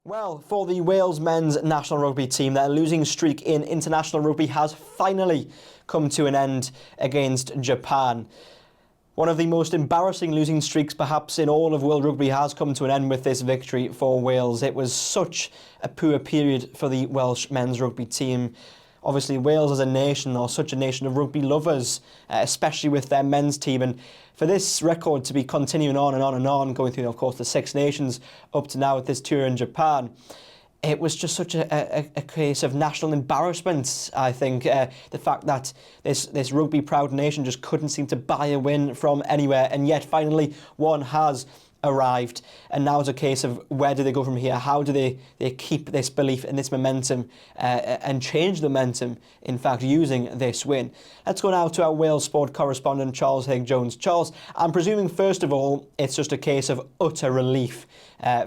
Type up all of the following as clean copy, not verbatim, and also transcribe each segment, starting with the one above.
Well, for the Wales men's national rugby team, their losing streak in international rugby has finally come to an end against Japan. One of the most embarrassing losing streaks perhaps in all of world rugby has come to an end with this victory for Wales. It was such a poor period for the Welsh men's rugby team. Obviously, Wales as a nation are such a nation of rugby lovers, especially with their men's team. And for this record to be continuing on and on and on, going through, of course, the Six Nations up to now with this tour in Japan, it was just such a case of national embarrassment, I think. The fact that this rugby-proud nation just couldn't seem to buy a win from anywhere, and yet finally one has arrived. And now it's a case of where do they go from here? How do they keep this belief and this momentum and change the momentum, in fact, using this win? Let's go now to our Wales sport correspondent, Charles Higg-Jones. Charles, I'm presuming, first of all, it's just a case of utter relief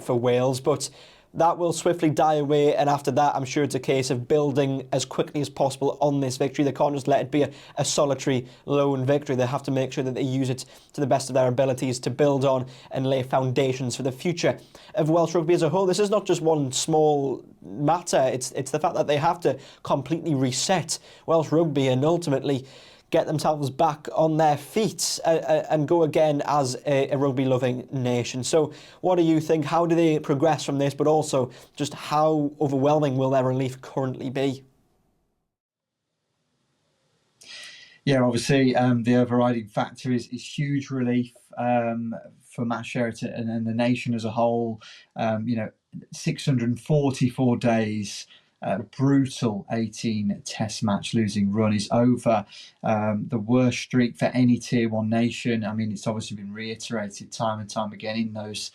for Wales, but that will swiftly die away, and after that I'm sure it's a case of building as quickly as possible on this victory. They can't just let it be a solitary lone victory. They have to make sure that they use it to the best of their abilities to build on and lay foundations for the future of Welsh rugby as a whole. This is not just one small matter, it's the fact that they have to completely reset Welsh rugby and ultimately get themselves back on their feet and go again as a rugby-loving nation. So what do you think? How do they progress from this? But also, just how overwhelming will their relief currently be? Yeah, obviously, the overriding factor is huge relief for Matt Sherratt and the nation as a whole. 644 days. Brutal 18 test match losing run is over. The worst streak for any tier one nation. I mean, it's obviously been reiterated time and time again in those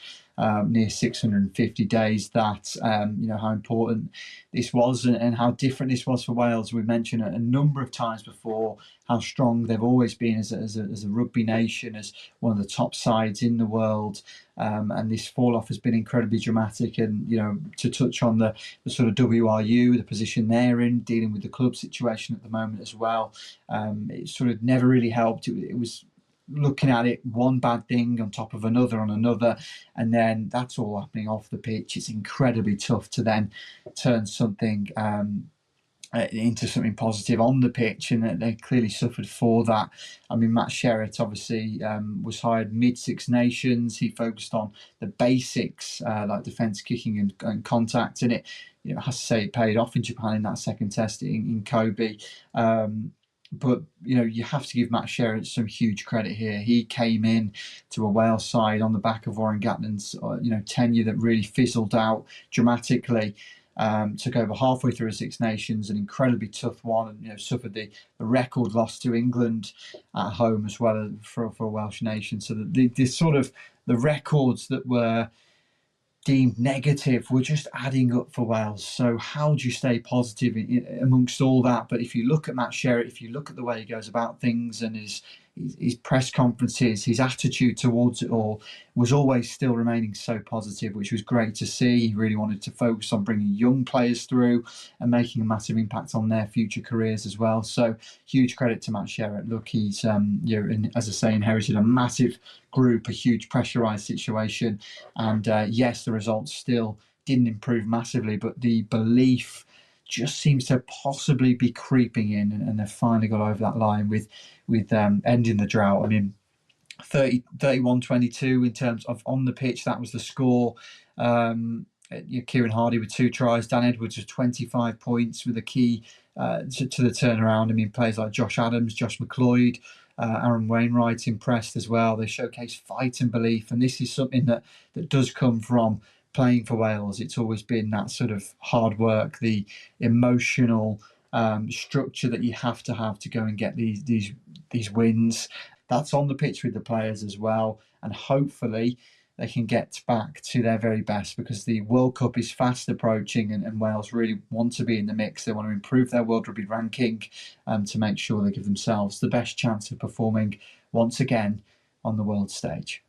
near 650 days that how important this was and how different this was for Wales. We mentioned it a number of times before how strong they've always been as a rugby nation, as one of the top sides in the world. And this fall off has been incredibly dramatic. And to touch on the sort of WRU, the position they're in, dealing with the club situation at the moment as well, it sort of never really helped. It was looking at it one bad thing on top of another on another, and then that's all happening off the pitch. It's incredibly tough to then turn something into something positive on the pitch, and they clearly suffered for that. I mean, Matt Sherratt obviously was hired mid-Six Nations. He focused on the basics like defence, kicking and contact, and it I have to say it paid off in Japan in that second test in Kobe. But you have to give Matt Sherratt some huge credit here. He came in to a Wales side on the back of Warren Gatland's tenure that really fizzled out dramatically. Took over halfway through a Six Nations, an incredibly tough one, and suffered the record loss to England at home as well for a Welsh nation. So the sort of the records that were deemed negative were just adding up for Wales. So how do you stay positive amongst all that? But if you look at Matt Sherratt, if you look at the way he goes about things and his press conferences, his attitude towards it all was always still remaining so positive, which was great to see. He really wanted to focus on bringing young players through and making a massive impact on their future careers as well. So huge credit to Matt Sherratt. Look, he's as I say, inherited a massive group, a huge pressurised situation, and yes, the results still didn't improve massively, but the belief just seems to possibly be creeping in, and they've finally got over that line with ending the drought. I mean, 31-22 in terms of on the pitch, that was the score. Kieran Hardy with 2 tries, Dan Edwards with 25 points with a key to the turnaround. I mean, players like Josh Adams, Josh McLeod, Aaron Wainwright impressed as well. They showcase fight and belief, and this is something that does come from playing for Wales. It's always been that sort of hard work, the emotional structure that you have to go and get these wins. That's on the pitch with the players as well, and hopefully they can get back to their very best, because the World Cup is fast approaching, and Wales really want to be in the mix. They want to improve their World Rugby ranking to make sure they give themselves the best chance of performing once again on the world stage.